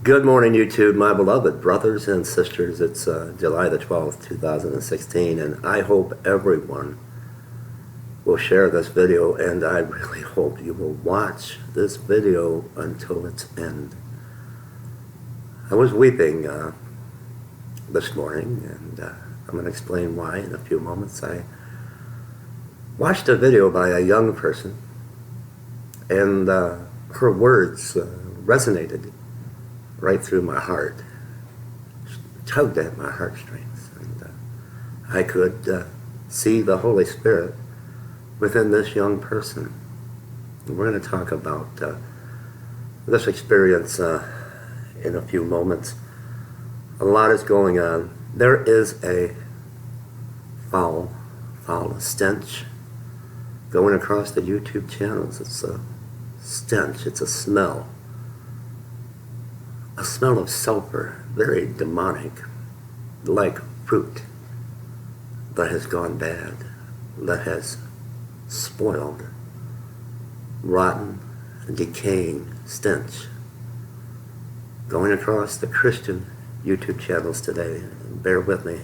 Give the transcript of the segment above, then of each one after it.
Good morning, YouTube, my beloved brothers and sisters. It's July the 12th, 2016, and I hope everyone will share this video, and I really hope you will watch this video until its end. I was weeping this morning, and I'm going to explain why in a few moments. I watched a video by a young person, and her words resonated right through my heart, tugged at my heartstrings, and I could see the Holy Spirit within this young person. And we're going to talk about this experience in a few moments. A lot is going on. There is a foul stench going across the YouTube channels. It's a stench, it's a smell of sulfur, very demonic, like fruit that has gone bad, that has spoiled, rotten, decaying stench going across the Christian YouTube channels today. Bear with me,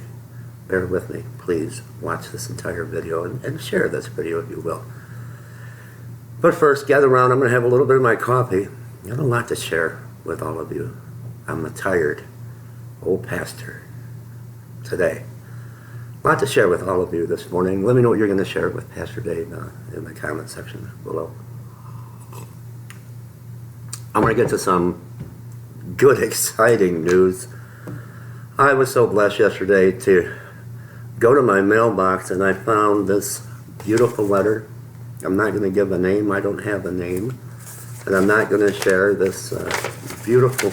please watch this entire video and share this video if you will. But first, gather around. I'm going to have a little bit of my coffee. I have a lot to share with all of you. I'm a tired old pastor today. A lot to share with all of you this morning. Let me know what you're going to share with Pastor Dave in the comment section below. I'm going to get to some good, exciting news. I was so blessed yesterday to go to my mailbox, and I found this beautiful letter. I'm not going to give a name. I don't have a name. And I'm not going to share this beautiful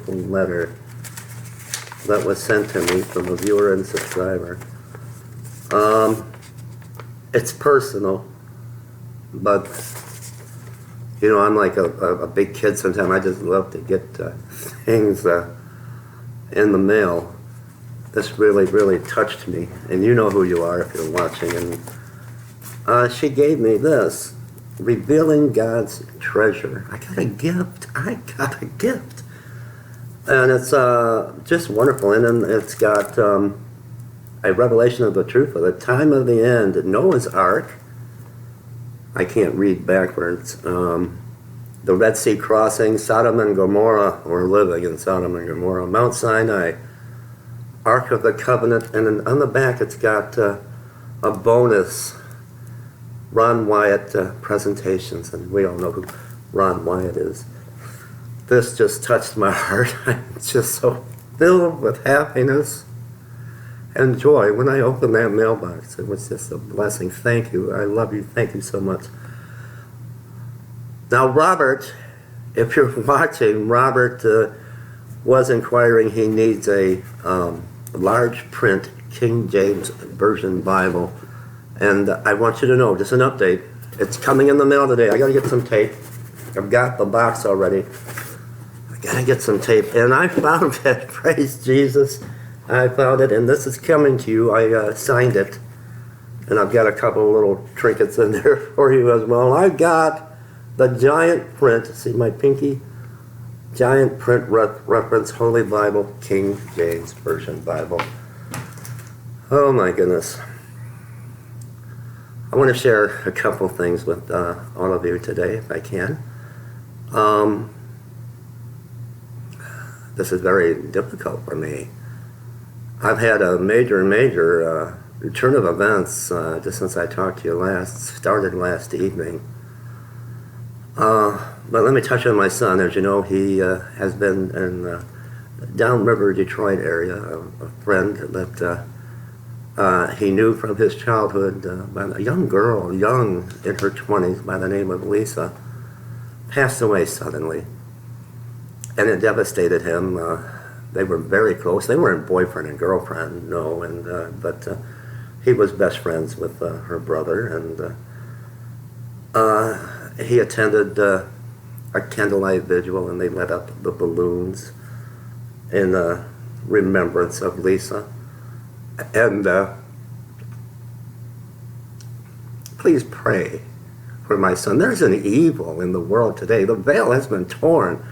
letter that was sent to me from a viewer and subscriber. It's personal, but you know, I'm like a big kid sometimes. I just love to get things in the mail. This really touched me, and you know who you are if you're watching. And she gave me this. Revealing God's treasure. I got a gift. And it's just wonderful. And then it's got a revelation of the truth of the time of the end. Noah's Ark. I can't read backwards. The Red Sea crossing. Sodom and Gomorrah. We're living in Sodom and Gomorrah. Mount Sinai. Ark of the Covenant. And then on the back it's got a bonus. Ron Wyatt presentations, and we all know who Ron Wyatt is. This just touched my heart. I'm just so filled with happiness and joy when I opened that mailbox. It was just a blessing. Thank you. I love you. Thank you so much. Now, Robert, if you're watching, Robert was inquiring. He needs a large print King James Version Bible. And I want you to know, just an update, it's coming in the mail today. I got to get some tape. I've got the box already. I got to get some tape. And I found it. Praise Jesus. I found it, and this is coming to you. I signed it. And I've got a couple of little trinkets in there for you as well. I got the giant print. See my pinky? Giant print reference Holy Bible, King James Version Bible. Oh my goodness. I want to share a couple things with all of you today, if I can. This is very difficult for me. I've had a major return of events just since I talked to you last, started last evening. But let me touch on my son. As you know, he has been in the downriver Detroit area, a friend that he knew from his childhood by a young girl, young in her 20s, by the name of Lisa, passed away suddenly. And it devastated him. They were very close. They weren't boyfriend and girlfriend, no, but he was best friends with her brother. And he attended a candlelight vigil, and they lit up the balloons in remembrance of Lisa. And please pray for my son. There's an evil in the world today. The veil has been torn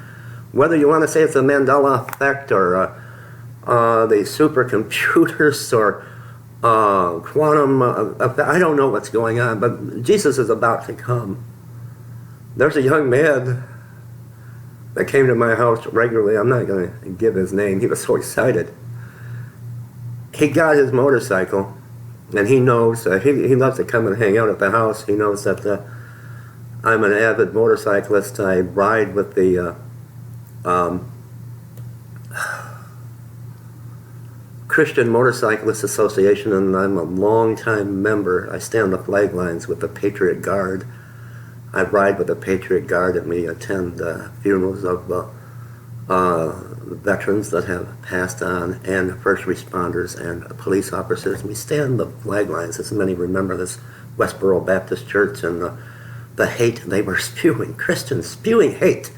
Whether you want to say it's a Mandela effect or the supercomputers or quantum effect, I don't know what's going on, but Jesus is about to come. There's a young man that came to my house regularly. I'm not going to give his name. He was so excited. He got his motorcycle, and he knows, he loves to come and hang out at the house. He knows that I'm an avid motorcyclist. I ride with the Christian Motorcyclist Association, and I'm a longtime member. I stand the flag lines with the Patriot Guard. I ride with the Patriot Guard, and we attend funerals of veterans that have passed on, and first responders and police officers. We stand the flag lines, as many remember this Westboro Baptist Church and the hate they were spewing, Christians spewing hate.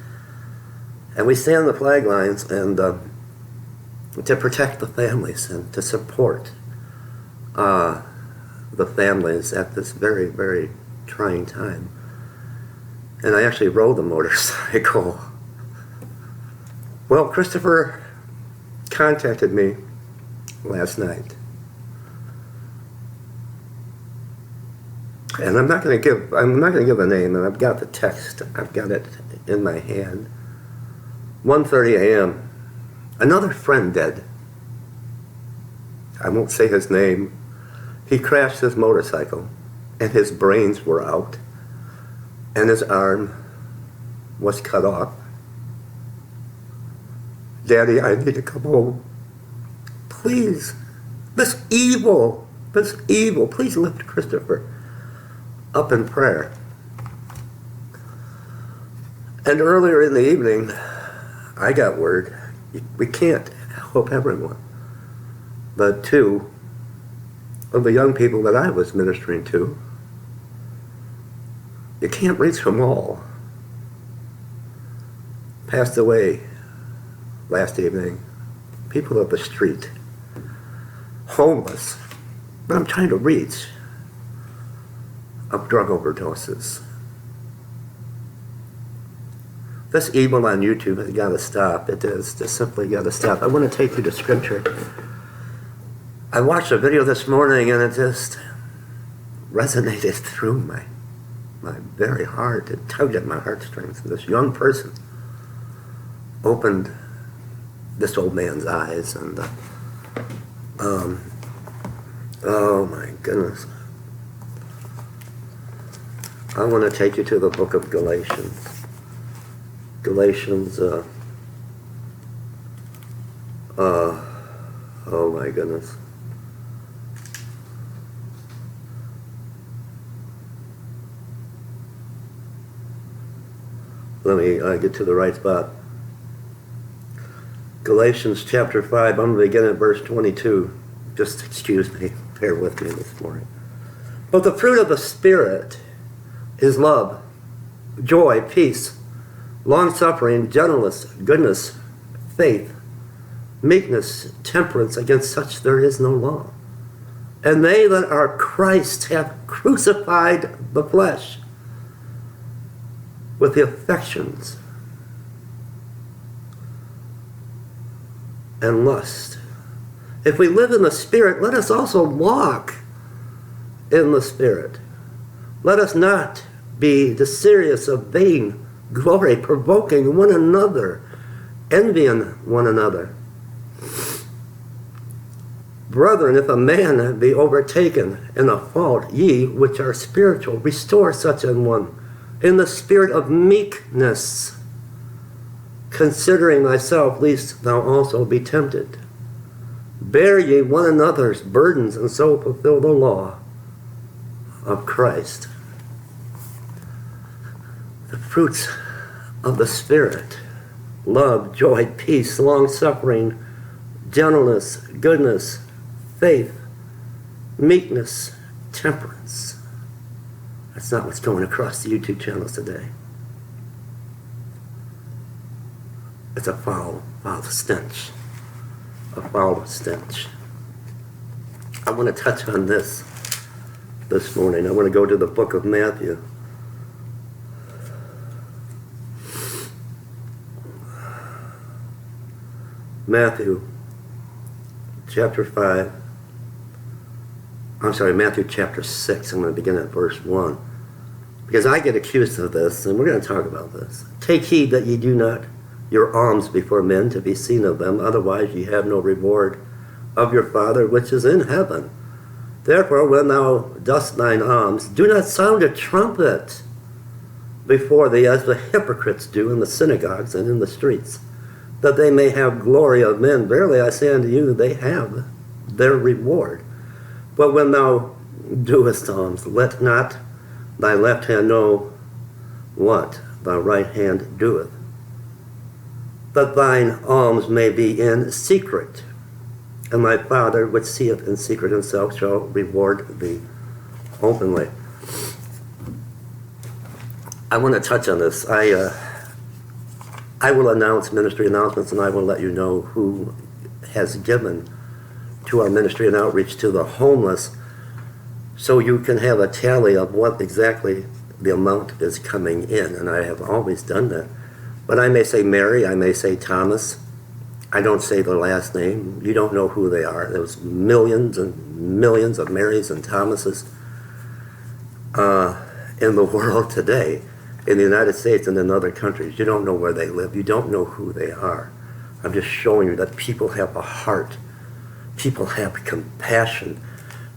And we stand the flag lines and to protect the families and to support the families at this very, very trying time. And I actually rode the motorcycle. Well, Christopher contacted me last night. And I'm not going to give a name, and I've got the text. I've got it in my hand. 1:30 a.m. Another friend dead. I won't say his name. He crashed his motorcycle, and his brains were out, and his arm was cut off. Daddy, I need to come home. Please, this evil, please lift Christopher up in prayer. And earlier in the evening, I got word, we can't help everyone, but two of the young people that I was ministering to, you can't reach them all, passed away last evening. People of the street, homeless, but I'm trying to reach, of drug overdoses. This evil on YouTube has got to stop. It has just simply got to stop. I want to take you to scripture. I watched a video this morning and it just resonated through my very heart. It tugged at my heartstrings. This young person opened this old man's eyes, and oh my goodness. I want to take you to the book of Galatians. Galatians, oh my goodness. Let me get to the right spot. Galatians chapter 5, I'm going to begin at verse 22. Just excuse me, bear with me this morning. But the fruit of the Spirit is love, joy, peace, long-suffering, gentleness, goodness, faith, meekness, temperance. Against such there is no law. And they that are Christ have crucified the flesh with the affections and lust. If we live in the Spirit, let us also walk in the Spirit. Let us not be desirous of vain glory, provoking one another, envying one another. Brethren, if a man be overtaken in a fault, ye which are spiritual, restore such an one in the spirit of meekness, considering thyself, lest thou also be tempted. Bear ye one another's burdens, and so fulfill the law of Christ. The fruits of the Spirit: love, joy, peace, long-suffering, gentleness, goodness, faith, meekness, temperance. That's not what's going across the YouTube channels today. It's a foul stench. A foul stench. I want to touch on this morning. I want to go to the book of Matthew. Matthew chapter 5. I'm sorry, Matthew chapter 6. I'm going to begin at verse 1. Because I get accused of this, and we're going to talk about this. Take heed that ye do not your alms before men to be seen of them, otherwise ye have no reward of your Father which is in heaven. Therefore, when thou dost thine alms, do not sound a trumpet before thee, as the hypocrites do in the synagogues and in the streets, that they may have glory of men. Verily I say unto you, they have their reward. But when thou doest alms, let not thy left hand know what thy right hand doeth, that thine alms may be in secret, and thy Father which seeth in secret himself shall reward thee openly. I want to touch on this. I will announce ministry announcements, and I will let you know who has given to our ministry and outreach to the homeless, so you can have a tally of what exactly the amount is coming in. And I have always done that. But I may say Mary, I may say Thomas. I don't say their last name. You don't know who they are. There's millions and millions of Marys and Thomases in the world today, in the United States and in other countries. You don't know where they live. You don't know who they are. I'm just showing you that people have a heart. People have compassion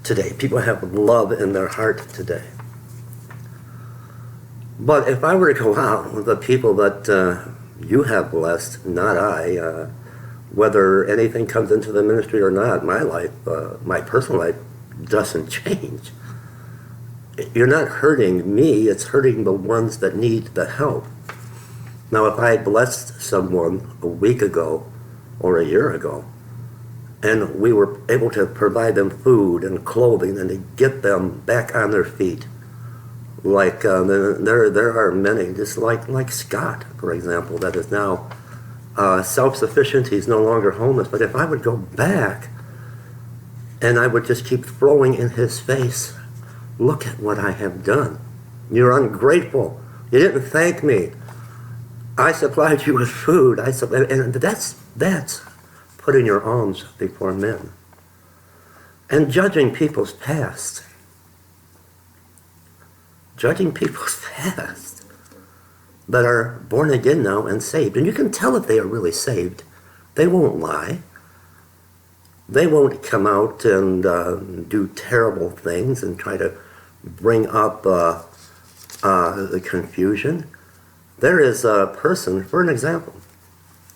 today. People have love in their heart today. But if I were to go out with the people that you have blessed, not I, whether anything comes into the ministry or not, my life, my personal life, doesn't change. You're not hurting me, it's hurting the ones that need the help. Now, if I blessed someone a week ago or a year ago, and we were able to provide them food and clothing and to get them back on their feet, like there are many, just like Scott, for example, that is now self-sufficient. He's no longer homeless. But if I would go back and I would just keep throwing in his face, look at what I have done. You're ungrateful. You didn't thank me. I supplied you with food. And that's putting your alms before men. And judging people's past. Judging people's past that are born again now and saved. And you can tell if they are really saved. They won't lie. They won't come out and do terrible things and try to bring up the confusion. There is a person, for an example,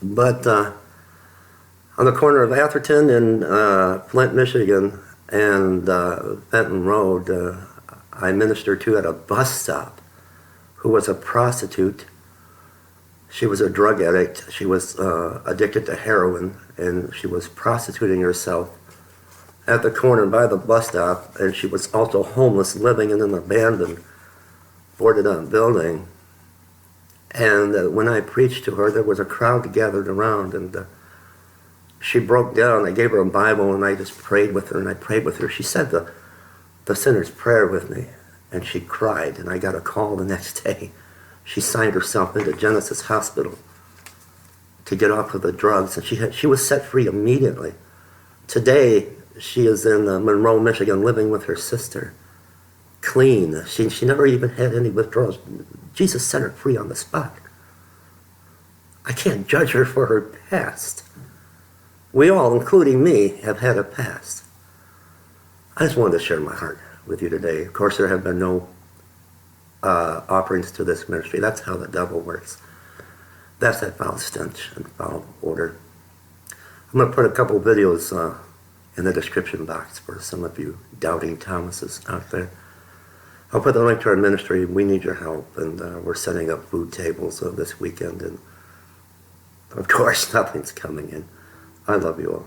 but on the corner of Atherton and Flint, Michigan, and Fenton Road, I ministered to at a bus stop, who was a prostitute. She was a drug addict. She was addicted to heroin, and she was prostituting herself at the corner by the bus stop, and she was also homeless, living in an abandoned, boarded-up building. And when I preached to her, there was a crowd gathered around, and she broke down. I gave her a Bible, and I just prayed with her, and I prayed with her. She said the sinner's prayer with me, and she cried, and I got a call the next day. She signed herself into Genesis Hospital to get off of the drugs, and she was set free immediately. Today, she is in Monroe, Michigan, living with her sister, clean. She never even had any withdrawals. Jesus set her free on the spot. I can't judge her for her past. We all, including me, have had a past. I just wanted to share my heart with you today. Of course, there have been no offerings to this ministry. That's how the devil works. That's that foul stench and foul odor. I'm going to put a couple videos in the description box for some of you doubting Thomases out there. I'll put the link to our ministry. We need your help, and we're setting up food tables this weekend, and of course, nothing's coming in. I love you all.